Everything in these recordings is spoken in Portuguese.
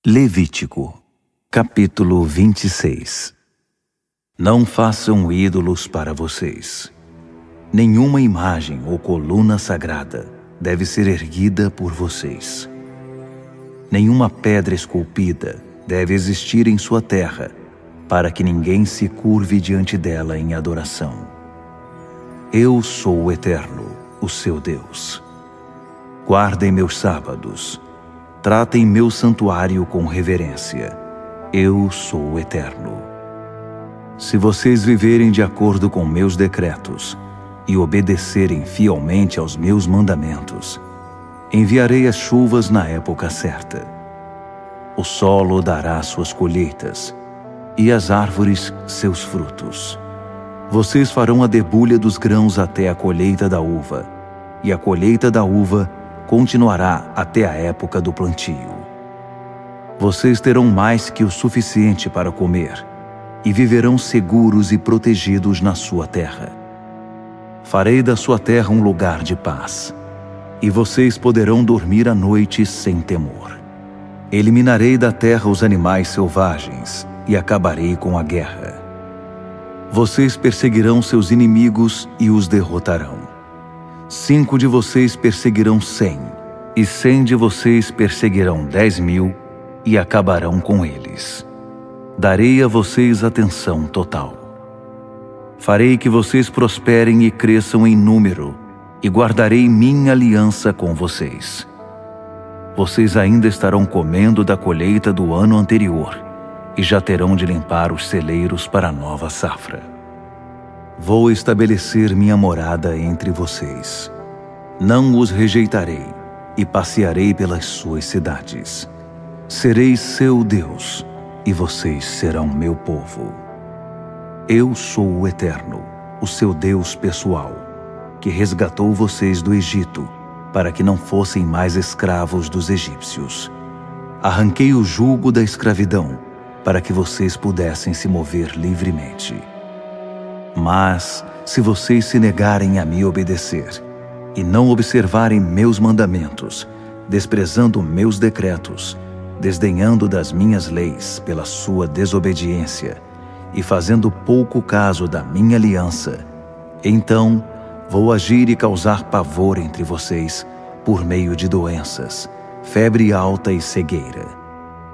Levítico, capítulo 26. Não façam ídolos para vocês. Nenhuma imagem ou coluna sagrada deve ser erguida por vocês. Nenhuma pedra esculpida deve existir em sua terra, para que ninguém se curve diante dela em adoração. Eu sou o Eterno, o seu Deus. Guardem meus sábados. Tratem meu santuário com reverência. Eu sou o Eterno. Se vocês viverem de acordo com meus decretos e obedecerem fielmente aos meus mandamentos, enviarei as chuvas na época certa. O solo dará suas colheitas e as árvores seus frutos. Vocês farão a debulha dos grãos até a colheita da uva, e a colheita da uva continuará até a época do plantio. Vocês terão mais que o suficiente para comer e viverão seguros e protegidos na sua terra. Farei da sua terra um lugar de paz, e vocês poderão dormir à noite sem temor. Eliminarei da terra os animais selvagens e acabarei com a guerra. Vocês perseguirão seus inimigos e os derrotarão. 5 de vocês perseguirão 100, e 100 de vocês perseguirão 10.000 e acabarão com eles. Darei a vocês atenção total. Farei que vocês prosperem e cresçam em número, e guardarei minha aliança com vocês. Vocês ainda estarão comendo da colheita do ano anterior, e já terão de limpar os celeiros para a nova safra. Vou estabelecer minha morada entre vocês. Não os rejeitarei e passearei pelas suas cidades. Serei seu Deus e vocês serão meu povo. Eu sou o Eterno, o seu Deus pessoal, que resgatou vocês do Egito para que não fossem mais escravos dos egípcios. Arranquei o jugo da escravidão para que vocês pudessem se mover livremente. Mas, se vocês se negarem a me obedecer e não observarem meus mandamentos, desprezando meus decretos, desdenhando das minhas leis pela sua desobediência e fazendo pouco caso da minha aliança, então vou agir e causar pavor entre vocês por meio de doenças, febre alta e cegueira.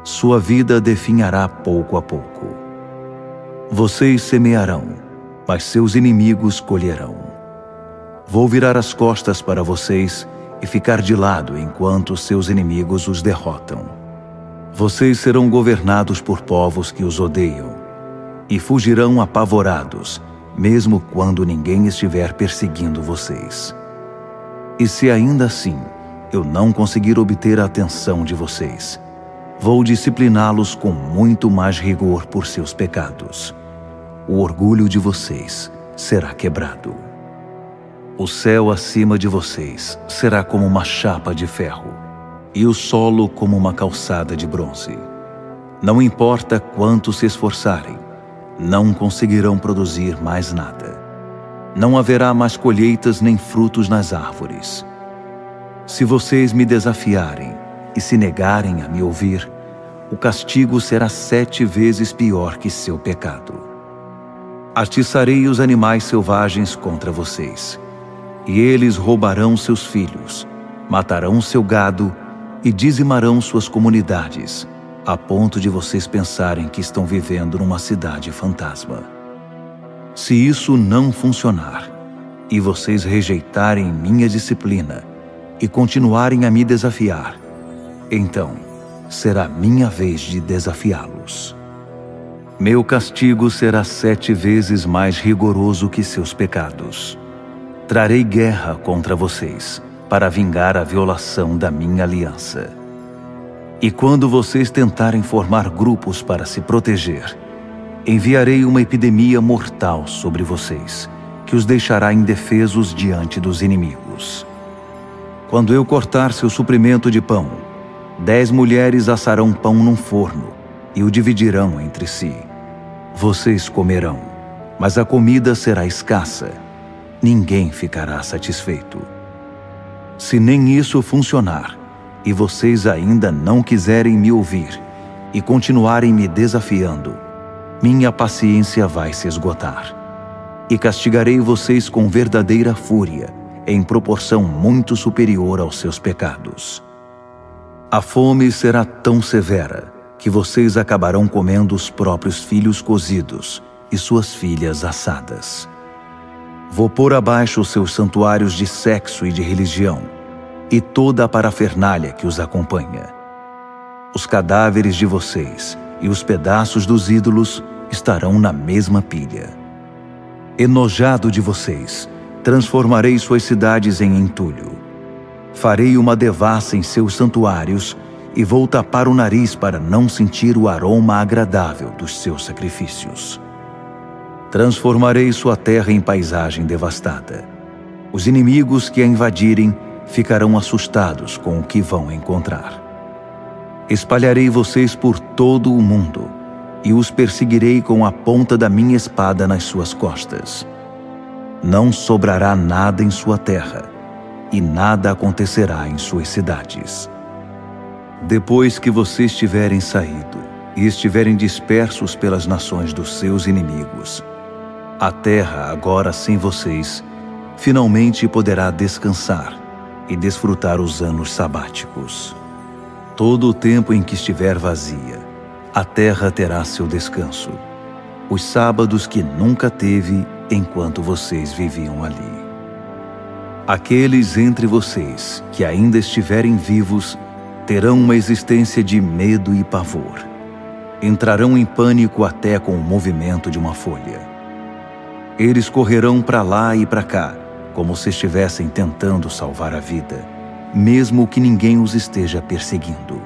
Sua vida definhará pouco a pouco. Vocês semearão, mas seus inimigos colherão. Vou virar as costas para vocês e ficar de lado enquanto seus inimigos os derrotam. Vocês serão governados por povos que os odeiam e fugirão apavorados, mesmo quando ninguém estiver perseguindo vocês. E se ainda assim eu não conseguir obter a atenção de vocês, vou discipliná-los com muito mais rigor por seus pecados. O orgulho de vocês será quebrado. O céu acima de vocês será como uma chapa de ferro, e o solo como uma calçada de bronze. Não importa quanto se esforçarem, não conseguirão produzir mais nada. Não haverá mais colheitas nem frutos nas árvores. Se vocês me desafiarem e se negarem a me ouvir, o castigo será 7 vezes pior que seu pecado. Atiçarei os animais selvagens contra vocês, e eles roubarão seus filhos, matarão seu gado e dizimarão suas comunidades, a ponto de vocês pensarem que estão vivendo numa cidade fantasma. Se isso não funcionar, e vocês rejeitarem minha disciplina e continuarem a me desafiar, então será minha vez de desafiá-los. Meu castigo será 7 vezes mais rigoroso que seus pecados. Trarei guerra contra vocês, para vingar a violação da minha aliança. E quando vocês tentarem formar grupos para se proteger, enviarei uma epidemia mortal sobre vocês, que os deixará indefesos diante dos inimigos. Quando eu cortar seu suprimento de pão, 10 mulheres assarão pão num forno e o dividirão entre si. Vocês comerão, mas a comida será escassa. Ninguém ficará satisfeito. Se nem isso funcionar, e vocês ainda não quiserem me ouvir e continuarem me desafiando, minha paciência vai se esgotar. E castigarei vocês com verdadeira fúria, em proporção muito superior aos seus pecados. A fome será tão severa que vocês acabarão comendo os próprios filhos cozidos e suas filhas assadas. Vou pôr abaixo os seus santuários de sexo e de religião, e toda a parafernália que os acompanha. Os cadáveres de vocês e os pedaços dos ídolos estarão na mesma pilha. Enojado de vocês, transformarei suas cidades em entulho. Farei uma devassa em seus santuários e vou tapar o nariz para não sentir o aroma agradável dos seus sacrifícios. Transformarei sua terra em paisagem devastada. Os inimigos que a invadirem ficarão assustados com o que vão encontrar. Espalharei vocês por todo o mundo e os perseguirei com a ponta da minha espada nas suas costas. Não sobrará nada em sua terra e nada acontecerá em suas cidades. Depois que vocês tiverem saído e estiverem dispersos pelas nações dos seus inimigos, a terra, agora sem vocês, finalmente poderá descansar e desfrutar os anos sabáticos. Todo o tempo em que estiver vazia, a terra terá seu descanso, os sábados que nunca teve enquanto vocês viviam ali. Aqueles entre vocês que ainda estiverem vivos terão uma existência de medo e pavor. Entrarão em pânico até com o movimento de uma folha. Eles correrão para lá e para cá, como se estivessem tentando salvar a vida, mesmo que ninguém os esteja perseguindo.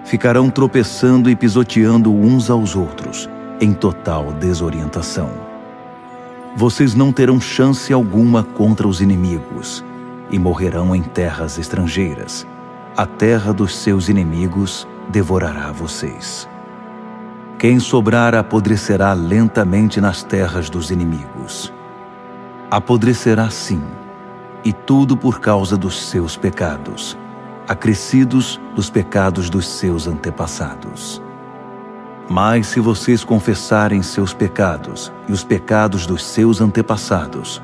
Ficarão tropeçando e pisoteando uns aos outros, em total desorientação. Vocês não terão chance alguma contra os inimigos e morrerão em terras estrangeiras. A terra dos seus inimigos devorará vocês. Quem sobrar apodrecerá lentamente nas terras dos inimigos. Apodrecerá sim, e tudo por causa dos seus pecados, acrescidos dos pecados dos seus antepassados. Mas se vocês confessarem seus pecados e os pecados dos seus antepassados,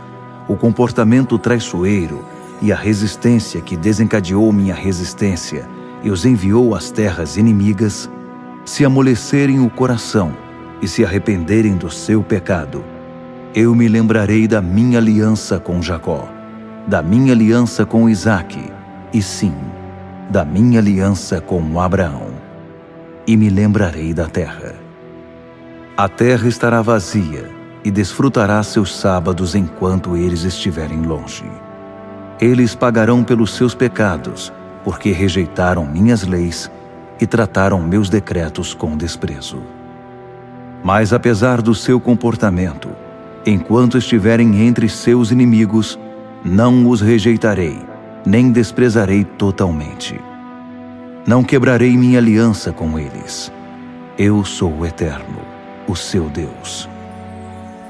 o comportamento traiçoeiro e a resistência que desencadeou minha resistência e os enviou às terras inimigas, se amolecerem o coração e se arrependerem do seu pecado, eu me lembrarei da minha aliança com Jacó, da minha aliança com Isaque, e sim, da minha aliança com Abraão, e me lembrarei da terra. A terra estará vazia e desfrutará seus sábados enquanto eles estiverem longe. Eles pagarão pelos seus pecados, porque rejeitaram minhas leis e trataram meus decretos com desprezo. Mas apesar do seu comportamento, enquanto estiverem entre seus inimigos, não os rejeitarei, nem desprezarei totalmente. Não quebrarei minha aliança com eles. Eu sou o Eterno, o seu Deus.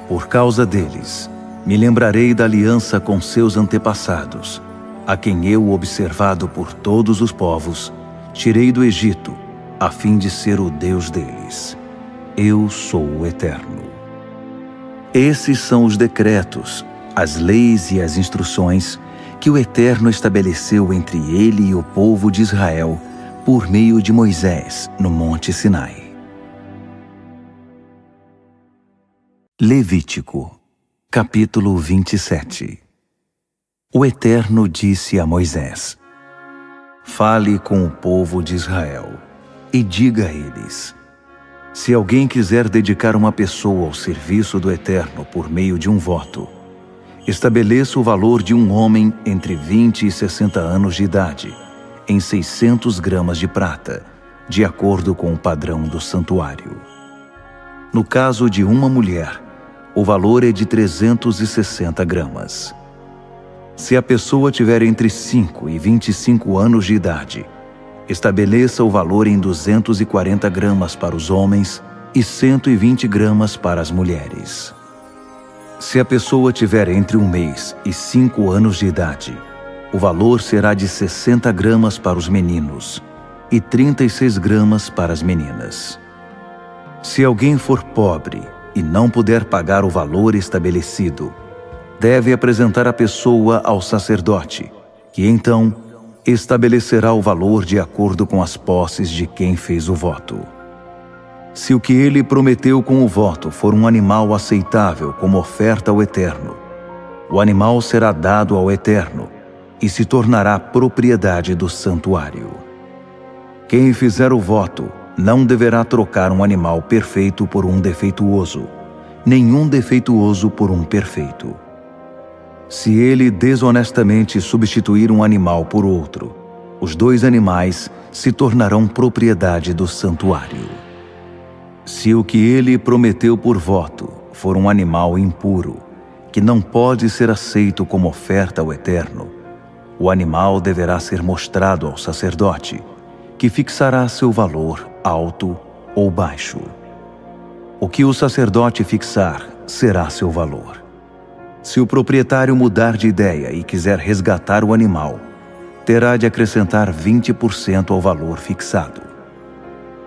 Por causa deles, me lembrarei da aliança com seus antepassados, a quem eu, observado por todos os povos, tirei do Egito, a fim de ser o Deus deles. Eu sou o Eterno. Esses são os decretos, as leis e as instruções que o Eterno estabeleceu entre ele e o povo de Israel por meio de Moisés no Monte Sinai. Levítico, capítulo 27. O Eterno disse a Moisés: Fale com o povo de Israel e diga a eles: se alguém quiser dedicar uma pessoa ao serviço do Eterno por meio de um voto, estabeleça o valor de um homem entre 20 e 60 anos de idade, em 600 gramas de prata, de acordo com o padrão do santuário. No caso de uma mulher, o valor é de 360 gramas. Se a pessoa tiver entre 5 e 25 anos de idade, estabeleça o valor em 240 gramas para os homens e 120 gramas para as mulheres. Se a pessoa tiver entre 1 mês e 5 anos de idade, o valor será de 60 gramas para os meninos e 36 gramas para as meninas. Se alguém for pobre e não puder pagar o valor estabelecido, deve apresentar a pessoa ao sacerdote, que então estabelecerá o valor de acordo com as posses de quem fez o voto. Se o que ele prometeu com o voto for um animal aceitável como oferta ao Eterno, o animal será dado ao Eterno e se tornará propriedade do santuário. Quem fizer o voto não deverá trocar um animal perfeito por um defeituoso, nenhum defeituoso por um perfeito. Se ele desonestamente substituir um animal por outro, os dois animais se tornarão propriedade do santuário. Se o que ele prometeu por voto for um animal impuro, que não pode ser aceito como oferta ao Eterno, o animal deverá ser mostrado ao sacerdote, que fixará seu valor alto ou baixo. O que o sacerdote fixar será seu valor. Se o proprietário mudar de ideia e quiser resgatar o animal, terá de acrescentar 20% ao valor fixado.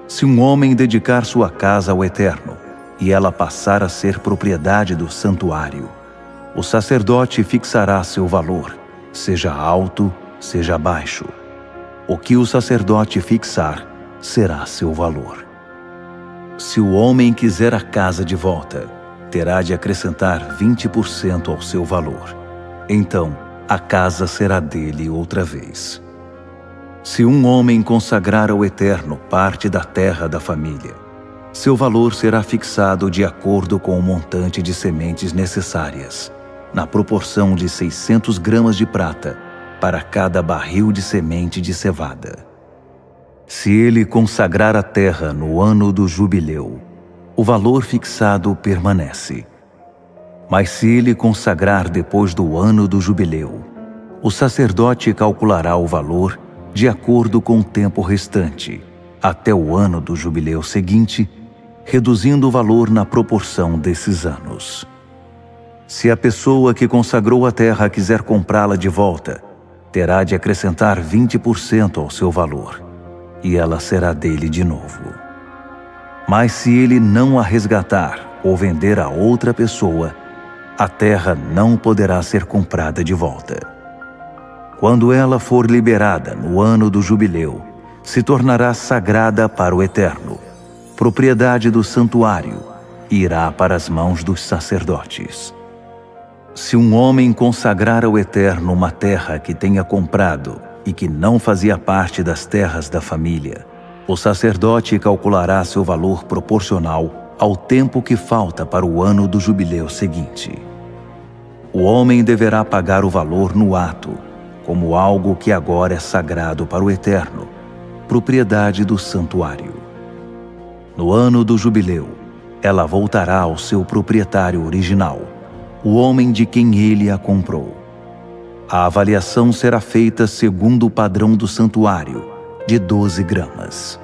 Se um homem dedicar sua casa ao Eterno e ela passar a ser propriedade do santuário, o sacerdote fixará seu valor, seja alto, seja baixo. O que o sacerdote fixar será seu valor. Se o homem quiser a casa de volta, terá de acrescentar 20% ao seu valor. Então, a casa será dele outra vez. Se um homem consagrar ao Eterno parte da terra da família, seu valor será fixado de acordo com o montante de sementes necessárias, na proporção de 600 gramas de prata para cada barril de semente de cevada. Se ele consagrar a terra no ano do jubileu, o valor fixado permanece. Mas se ele consagrar depois do ano do jubileu, o sacerdote calculará o valor de acordo com o tempo restante, até o ano do jubileu seguinte, reduzindo o valor na proporção desses anos. Se a pessoa que consagrou a terra quiser comprá-la de volta, terá de acrescentar 20% ao seu valor, e ela será dele de novo. Mas se ele não a resgatar ou vender a outra pessoa, a terra não poderá ser comprada de volta. Quando ela for liberada no ano do jubileu, se tornará sagrada para o Eterno, propriedade do santuário, e irá para as mãos dos sacerdotes. Se um homem consagrar ao Eterno uma terra que tenha comprado e que não fazia parte das terras da família, o sacerdote calculará seu valor proporcional ao tempo que falta para o ano do jubileu seguinte. O homem deverá pagar o valor no ato, como algo que agora é sagrado para o Eterno, propriedade do santuário. No ano do jubileu, ela voltará ao seu proprietário original, o homem de quem ele a comprou. A avaliação será feita segundo o padrão do santuário, de 12 gramas.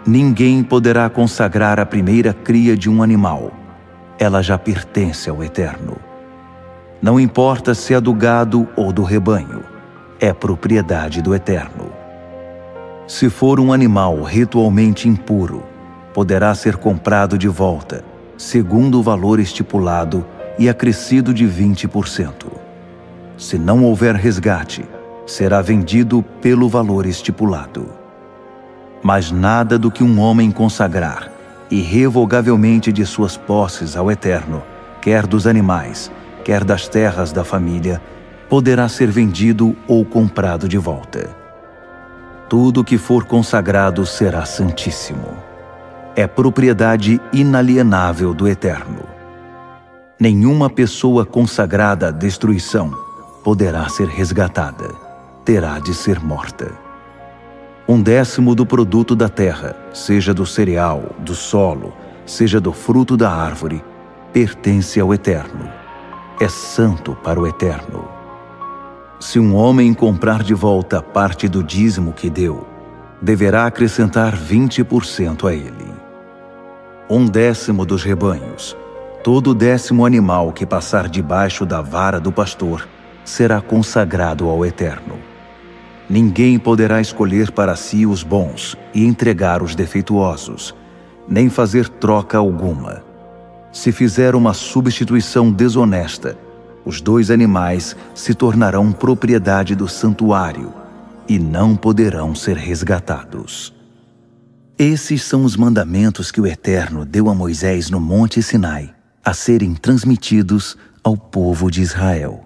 Ninguém poderá consagrar a primeira cria de um animal. Ela já pertence ao Eterno. Não importa se é do gado ou do rebanho, é propriedade do Eterno. Se for um animal ritualmente impuro, poderá ser comprado de volta, segundo o valor estipulado e acrescido de 20%. Se não houver resgate, será vendido pelo valor estipulado. Mas nada do que um homem consagrar irrevogavelmente de suas posses ao Eterno, quer dos animais, quer das terras da família, poderá ser vendido ou comprado de volta. Tudo que for consagrado será santíssimo. É propriedade inalienável do Eterno. Nenhuma pessoa consagrada à destruição poderá ser resgatada, terá de ser morta. 1/10 do produto da terra, seja do cereal, do solo, seja do fruto da árvore, pertence ao Eterno. É santo para o Eterno. Se um homem comprar de volta parte do dízimo que deu, deverá acrescentar 20% a ele. 1/10 dos rebanhos, todo 10º animal que passar debaixo da vara do pastor, será consagrado ao Eterno. Ninguém poderá escolher para si os bons e entregar os defeituosos, nem fazer troca alguma. Se fizer uma substituição desonesta, os 2 animais se tornarão propriedade do santuário e não poderão ser resgatados. Esses são os mandamentos que o Eterno deu a Moisés no Monte Sinai, a serem transmitidos ao povo de Israel.